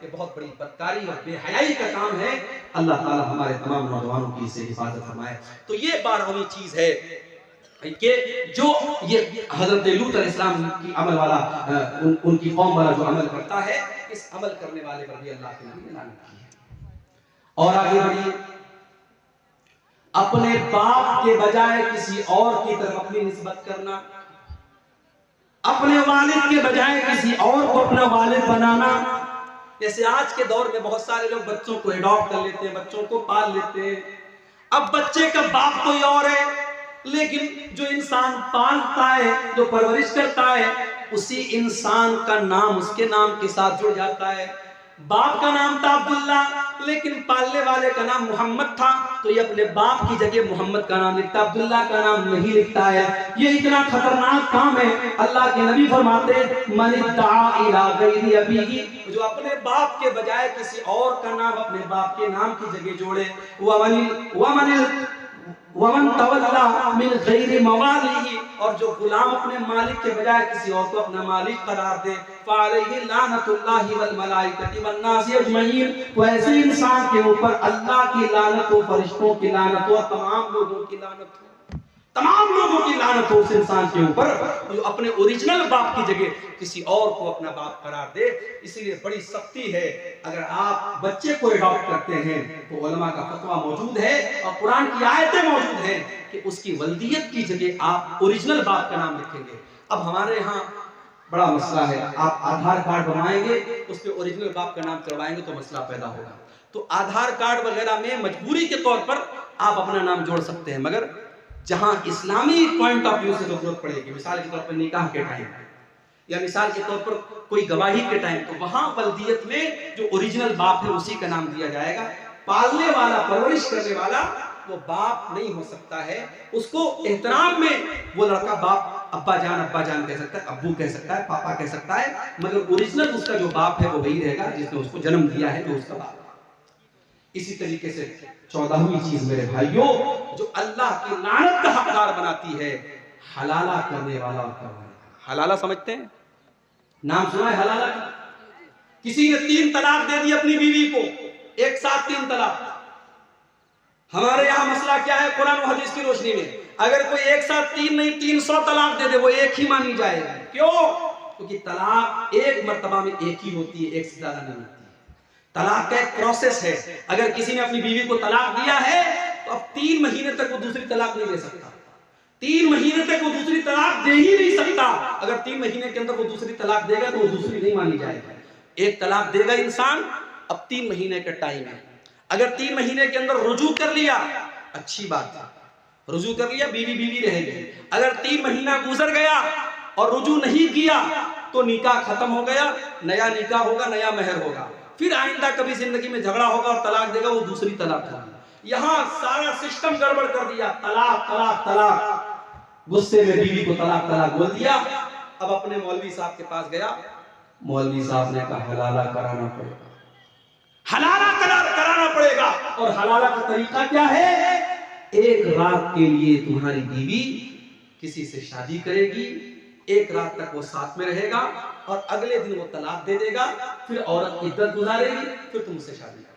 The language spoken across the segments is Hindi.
ये बहुत बड़ी बदकारी और बेहयाई का काम है। अल्लाह ताला हमारे तमाम नौजवानों की इससे हिफाजत फरमाए। तो ये 12वीं चीज है कि जो ये हजरत लूत अलैहिस्सलाम की अमल वाला उनकी कौम वाला जो अमल करता है, इस अमल करने वाले पर भी अल्लाह के नबी ने लानत की है। और आगे बढ़िए, अपने बाप के बजाय किसी और की तरफ अपनी निस्बत करना, अपने वालिद के बजाय किसी और को अपना वालिद बनाना। जैसे आज के दौर में बहुत सारे लोग बच्चों को एडॉप्ट कर लेते हैं, बच्चों को पाल लेते हैं। अब बच्चे का बाप कोई और है, लेकिन जो इंसान पालता है, जो परवरिश करता है, उसी इंसान का नाम उसके नाम के साथ जुड़ जाता है। बाप का नाम था अब्दुल्ला, लेकिन पालने वाले का नाम मोहम्मद था, तो ये अपने बाप की जगह मोहम्मद का नाम लिखता, अब्दुल्ला का नाम नहीं लिखता है। ये इतना खतरनाक काम है। अल्लाह के नबी फरमाते, मन इद्दा इला गैरि अबीही, जो अपने बाप के बजाय किसी और का नाम अपने बाप के नाम की जगह जोड़े, वमन तवल्ला मिन गैरि मवालिही, और जो गुलाम अपने मालिक के बजाय किसी और को अपना मालिक करार दे, फ़अलैहि लानतुल्लाहि वल मलाइकति वन नासि अजमईन, तो ऐसे इंसान के ऊपर अल्लाह की लानत हो, फरिश्तों की लानत हो, तमाम लोगों की लानत हो, तमाम लोगों की लानत हो उस इंसान के ऊपर जो अपने ओरिजिनल बाप की जगह किसी और को अपना बाप करार दे। इसीलिए बड़ी सख्ती है। अगर आप बच्चे को एडॉप्ट करते हैं तो उलमा का फतवा मौजूद है और कुरान की आयतें मौजूद हैं कि उसकी वल्दियत की जगह आप ओरिजिनल बाप का नाम लिखेंगे। अब हमारे यहाँ बड़ा मसला है, आप आधार कार्ड बनवाएंगे, उस पर ओरिजिनल बाप का नाम चढ़वाएंगे तो मसला पैदा होगा। तो आधार कार्ड वगैरह में मजबूरी के तौर पर आप अपना नाम जोड़ सकते हैं, मगर जहां इस्लामी पॉइंट ऑफ व्यू से जरूरत पड़ेगी, मिसाल के तौर पर निकाह के टाइम या मिसाल के तौर पर कोई गवाही के टाइम, तो वहां वल्दियत में जो ओरिजिनल बाप है उसी का नाम दिया जाएगा। पालने वाला, परवरिश करने वाला वो बाप नहीं हो सकता है। उसको एहतराम में वो लड़का बाप, अब्बा जान कह सकता है, अब्बू कह सकता है, पापा कह सकता है, मगर ओरिजिनल उसका जो बाप है वो वही रहेगा जिसने उसको जन्म दिया है, जो उसका बाप। इसी तरीके से 14वीं चीज मेरे भाइयों, जो अल्लाह की लानत का हकदार बनाती है, हलाला करने वाला और करवाने वाला। हलाला समझते हैं? नाम सुना है हलाला का? किसी ने 3 तलाक दे दी अपनी बीवी को, एक साथ 3 तलाक। हमारे यहाँ मसला क्या है कुरान और हदीस की रोशनी में? अगर कोई एक साथ 3 नहीं 300 तलाक दे दे, वो एक ही मानी जाएगी। क्यों? क्योंकि तलाक एक मर्तबा में एक ही होती है, एक से ज्यादा नहीं होती। तलाक का एक प्रोसेस है। अगर किसी ने अपनी बीवी को तलाक दिया है तो अब 3 महीने तक वो दूसरी तलाक नहीं दे सकता। 3 महीने तक वो दूसरी तलाक दे ही नहीं सकता। अगर 3 महीने के अंदर वो दूसरी तलाक देगा तो वो दूसरी नहीं मानी जाएगी। एक तलाक देगा इंसान, अब 3 महीने का टाइम है। अगर 3 महीने के अंदर रुजू कर लिया, अच्छी बात है, रुजू कर लिया, बीवी रहेगी। अगर 3 महीना गुजर गया और रुजू नहीं किया तो निकाह खत्म हो गया, नया निकाह होगा, नया मेहर होगा। फिर आइंदा कभी जिंदगी में झगड़ा होगा और तलाक देगा, वो दूसरी तलाक होगी। यहाँ सारा सिस्टम गड़बड़ कर दिया, तलाक तलाक तलाक। गुस्से में बीवी को तलाक तलाक बोल दिया। अब अपने मौलवी साहब के पास गया, मौलवी साहब ने कहा हलाला कराना पड़ेगा, हलाला कराना पड़ेगा। और हलाला का तरीका क्या है? एक रात के लिए तुम्हारी बीवी किसी से शादी करेगी, एक रात तक वो साथ में रहेगा और अगले दिन वो तलाक दे देगा, फिर औरत इद्दत गुजारेगी, फिर तुम उससे शादी करेगा।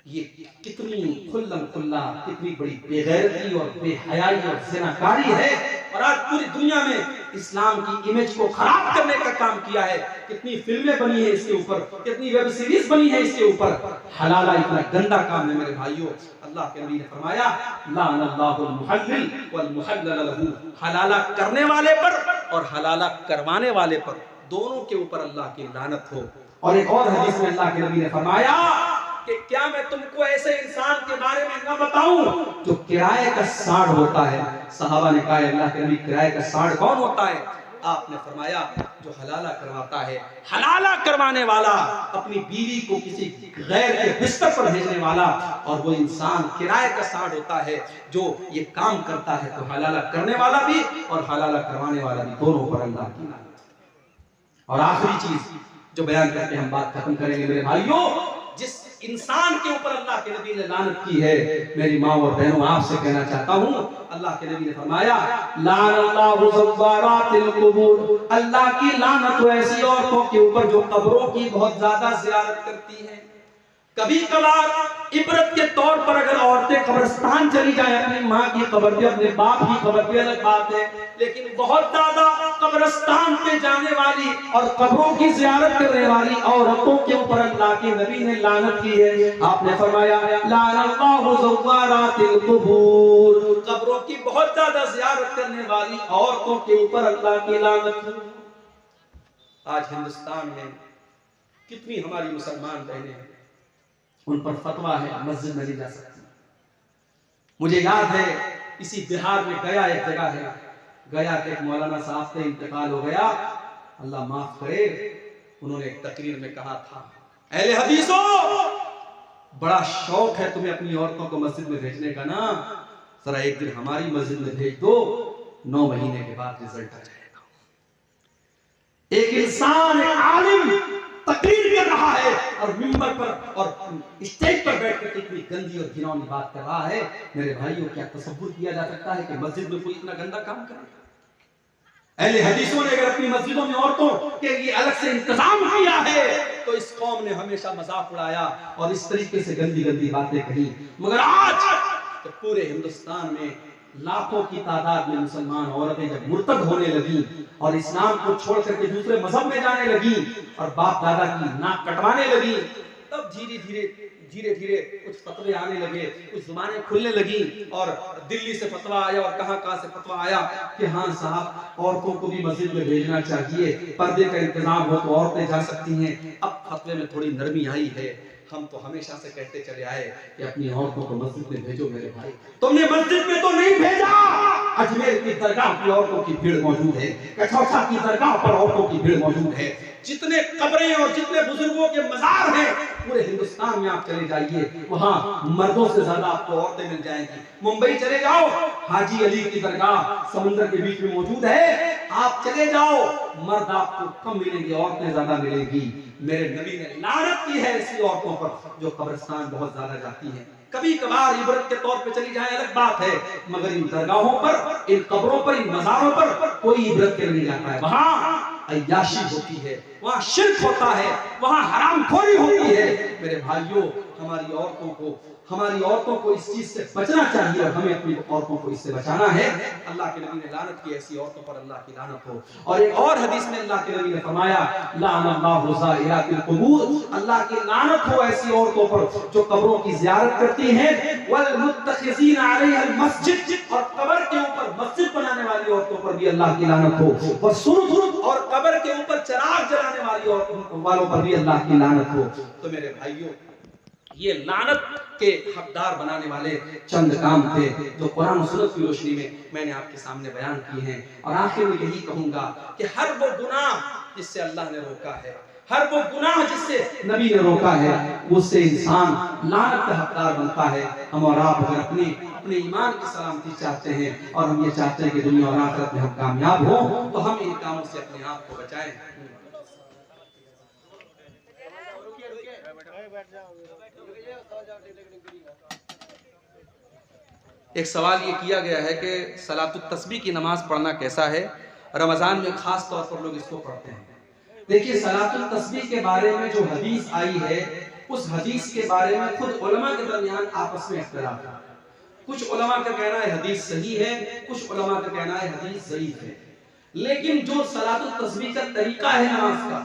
ये कितनी खुल्लम खुल्ला, कितनी बड़ी बेगैरती और बेहयाई और ज़िनाकारी है। और आज पूरी दुनिया में इस्लाम की इमेज को खराब करने का काम किया है। कितनी फिल्में बनी है इसके ऊपर, कितनी वेब सीरीज बनी है इसके ऊपर। हलाला इतना गंदा काम है मेरे भाइयों। अल्लाह के नबी ने फरमाया, लानल्लाहुल मुहल्लिल वल मुहल्लल लहू, हलाला करने वाले पर और हलाला करवाने वाले पर, दोनों के ऊपर अल्लाह की लानत हो। और एक और हदीस में अल्लाह के नबी ने फरमाया कि क्या मैं तुमको ऐसे इंसान के बारे में न बताऊं जो किराए का साड़ होता है? सहाबा ने कहा, अल्लाह के नबी, किराए का साड़ कौन होता है? आपने फरमाया, जो हलाला करवाता है। हलाला करवाने वाला, अपनी बीवी को किसी गैर के बिस्तर पर भेजने वाला, और वो इंसान किराए का साड़ होता है जो ये काम करता है। तो हलाला करने वाला भी और हलाला करवाने वाला भी, दोनों पर अल्लाह की लानत। और आखिरी चीज जो बयान करके हम बात खत्म करेंगे मेरे भाइयों, जिस इंसान के ऊपर अल्लाह के नबी ने लानत की है। मेरी माँ और बहनों, आपसे कहना चाहता हूँ, अल्लाह के नबी ने फरमाया लानल्लाहु ज़व्वारातिल कुबूर, अल्लाह की लानत ऐसी औरतों के ऊपर जो कब्रों की बहुत ज्यादा ज़ियारत करती हैं। कभी कभार इबरत के तौर पर अगर औरतें कब्रिस्तान चली जाएं, अपनी माँ की कब्र पे, अपने बाप की कब्र पे, अलग बात है, लेकिन बहुत ज्यादा कब्रिस्तान पे जाने वाली और कब्रों की ज़ियारत करने वाली औरतों के ऊपर अल्लाह के नबी ने लानत की है। आपने फरमाया लानल्लाहु ज़व्वारातिल कुबूर, कब्रों की बहुत ज्यादा ज़ियारत करने वाली औरतों के ऊपर अल्लाह की लानत। आज हिंदुस्तान में कितनी हमारी मुसलमान बहनें हैं, उन पर फतवा है मस्जिद में नहीं जा सकती। मुझे याद है इसी बिहार में गया एक जगह है, गया के एक मौलाना साहब से इंतकाल हो गया, अल्लाह माफ करे, उन्होंने एक तकरीर में कहा था, अहले हदीसों, बड़ा शौक है तुम्हें अपनी औरतों को मस्जिद में भेजने का ना, जरा एक दिन हमारी मस्जिद में भेज दो, 9 महीने के बाद रिजल्ट आ जाएगा। एक इंसान, एक आलिम तकरीर कर रहा है और मिंबर पर और स्टेज पर बैठकर कितनी गंदी और घिनौनी बात कर रहा है। मेरे भाइयों, क्या तसव्वुर किया जा सकता है कि मस्जिद में कोई इतना गंदा काम करे? अहले हदीसों ने अगर अपनी मस्जिदों में औरतों के लिए अलग से इंतजाम किया है तो इस कौम ने हमेशा मजाक उड़ाया और इस तरीके से गंदी गंदी बातें कही। मगर आज तो पूरे हिंदुस्तान में लाखों की तादाद में मुसलमान औरतें जब मुर्तद होने लगी और इस्लाम को छोड़ करके दूसरे मजहब में जाने लगी और बाप दादा की नाक कटवाने लगी, तब धीरे धीरे कुछ फतवे आने लगे, कुछ जुबानें खुलने लगी और दिल्ली से फतवा आया और कहां से फतवा आया कि हाँ साहब, औरतों को भी मस्जिद में भेजना चाहिए, पर्दे का इंतजाम हो तो औरतें जा सकती हैं। अब फतवे में थोड़ी नरमी आई है। हम तो हमेशा से कहते चले आए कि अपनी औरतों को मस्जिद में भेजो। मेरे भाई, तुमने मस्जिद में तो नहीं भेजा, अजमेर की दरगाह की औरतों की भीड़ मौजूद है, कठौसा की दरगाह पर औरतों की भीड़ मौजूद है, जितने कब्रें और जितने बुजुर्गों के मजार हैं पूरे हिंदुस्तान में आप चले जाइए, वहां मर्दों से ज्यादा आपको औरतें मिल जाएंगी। मुंबई चले जाओ, हाजी अली की दरगाह समुद्र के बीच में मौजूद है, आप चले जाओ, मर्द आपको कम मिलेंगे, औरतें ज्यादा मिलेंगी। मेरे नबी ने लानत की है ऐसी औरतों पर जो कब्रिस्तान बहुत ज्यादा जाती हैं। कभी कभार इबरत के तौर पे चली जाए अलग बात है, मगर इन दरगाहों पर, इन कब्रों पर, इन मज़ारों पर कोई इबरत के नहीं जाता है। वहां अय्याशी होती है, वहां शिर्क होता है, वहां हरामखोरी होती है। मेरे भाइयों, हमारी औरतों को इस चीज से बचना चाहिए और हमें अपनी औरतों को इससे बचाना है। अल्लाह के नबी ने लानत की, ऐसी औरतों पर अल्लाह की लानत हो। और एक और हदीस में अल्लाह के नबी ने फरमाया लानल्लाहु ज़ाइरातिल कुबूर, अल्लाह की लानत हो ऐसी औरतों पर जो कब्रों की ज़ियारत करती हैं, वल मुत्तखिज़ीन अलैहिल मस्जिद, और कब्र के ऊपर मस्जिद बनाने वाली औरतों पर भी अल्लाह की लानत हो, और सुरुज और कब्र के ऊपर चिराग जलाने वाली औरतों वालों पर भी अल्लाह की लानत हो। तो मेरे भाइयों, ये लानत के हकदार बनाने वाले चंद काम थे जो कुरान और सुन्नत की रोशनी में मैंने आपके सामने बयान किए हैं। और आखिर में यही कहूंगा कि हर वो गुनाह जिससे अल्लाह ने रोका है, हर वो गुनाह जिससे नबी ने रोका है, उससे इंसान लानत का हकदार बनता है। हम और आप अगर अपने ईमान की सलामती चाहते हैं और हम ये चाहते हैं कि दुनिया और आखिरत में हम कामयाब हो, तो हम इन कामों से अपने आप को बचाएं। एक सवाल ये किया गया है कि सलातुत तस्बीह की नमाज पढ़ना कैसा है, रमजान में खास तौर पर लोग इसको पढ़ते हैं। देखिए, सलातुत तस्बीह के बारे में जो हदीस आई है, उस हदीस के बारे में खुद उलमा के दरमियान आपस में इख्तिलाफ है। कुछ उलमा का कहना है हदीस सही है, कुछ उलमा का कहना है हदीस ज़ईफ है। लेकिन जो सलातुत तस्बीह का तरीका है नमाज का,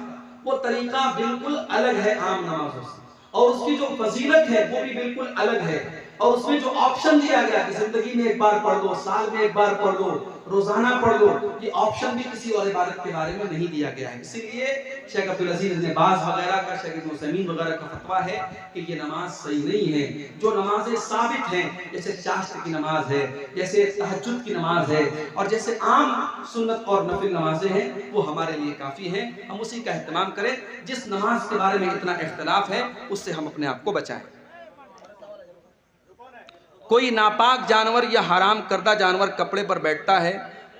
वो तरीका बिल्कुल अलग है आम नमाजों से, और उसकी जो फजीलत है वो भी बिल्कुल अलग है। और उसमें जो ऑप्शन दिया गया कि जिंदगी में एक बार पढ़ दो, साल में एक बार पढ़ दो, रोजाना पढ़ दो, ये ऑप्शन भी किसी और इबादत के बारे में नहीं दिया गया है। इसीलिए शेख अब्दुल अजीज इब्न बाज वगैरह का, शेख इब्न उसैमीन वगैरह का फतवा है कि ये नमाज सही नहीं है। जो नमाजें साबित हैं, जैसे चाश्त की नमाज है, जैसे तहज्जुद की नमाज है, और जैसे आम सुन्नत और नफिल नमाजें हैं, वो हमारे लिए काफी हैं। हम उसी का एहतमाम करें। जिस नमाज के बारे में इतना इख्तिलाफ है, उससे हम अपने आप को बचाएं। कोई नापाक जानवर या हराम करदा जानवर कपड़े पर बैठता है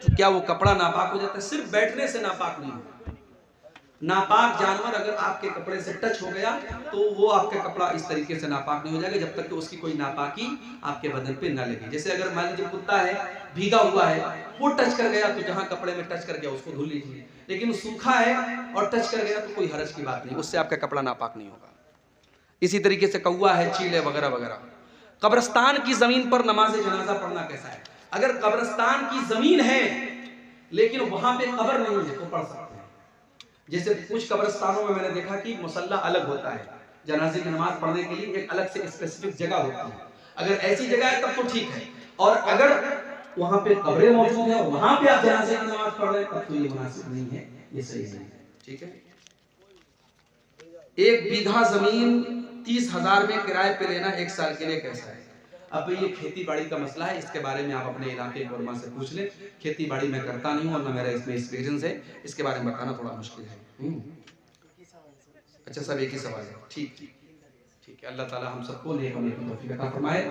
तो क्या वो कपड़ा नापाक हो जाता है? सिर्फ बैठने से नापाक नहीं होता। नापाक जानवर अगर आपके कपड़े से टच हो गया तो वो आपका कपड़ा इस तरीके से नापाक नहीं हो जाएगा जब तक कि उसकी कोई नापाकी आपके बदन पे ना लगे। जैसे अगर मान लीजिए कुत्ता है, भीगा हुआ है, वो टच कर गया तो जहां कपड़े में टच कर गया उसको धुल लीजिए, लेकिन सूखा है और टच कर गया तो कोई हरज की बात नहीं, उससे आपका कपड़ा नापाक नहीं होगा। इसी तरीके से कौवा है, चील है, वगैरह वगैरह। कब्रिस्तान की जमीन पर नमाज जनाजा पढ़ना कैसा है? अगर कब्रिस्तान की जमीन है लेकिन वहां पे कब्र नहीं है तो पढ़ सकते हैं। जैसे कुछ कब्रिस्तानों में मैंने देखा कि मुसल्ला अलग होता है, जनाजे की नमाज पढ़ने के लिए एक अलग से स्पेसिफिक जगह होती है। अगर ऐसी जगह है तब तो ठीक है, और अगर वहां पे कब्रें मौजूद है और वहां पे आप जनाजे की नमाज पढ़ रहे हैं तब तो ये मुनासिब नहीं है, ये सही नहीं है। ठीक है। 1 बीघा जमीन 30,000 में किराए पे लेना 1 साल के लिए कैसा है? अब ये खेती बाड़ी का मसला है, इसके बारे में आप अपने इलाके के उलमा से पूछ लें। खेती बाड़ी मैं करता नहीं हूँ और ना मेरा इसमें एक्सपीरियंस है, इसके बारे में बताना थोड़ा मुश्किल है। अच्छा, सब एक ही सवाल है। ठीक है, अल्लाह ताला हम सबको नेक अमल की तौफीक अता फरमाए।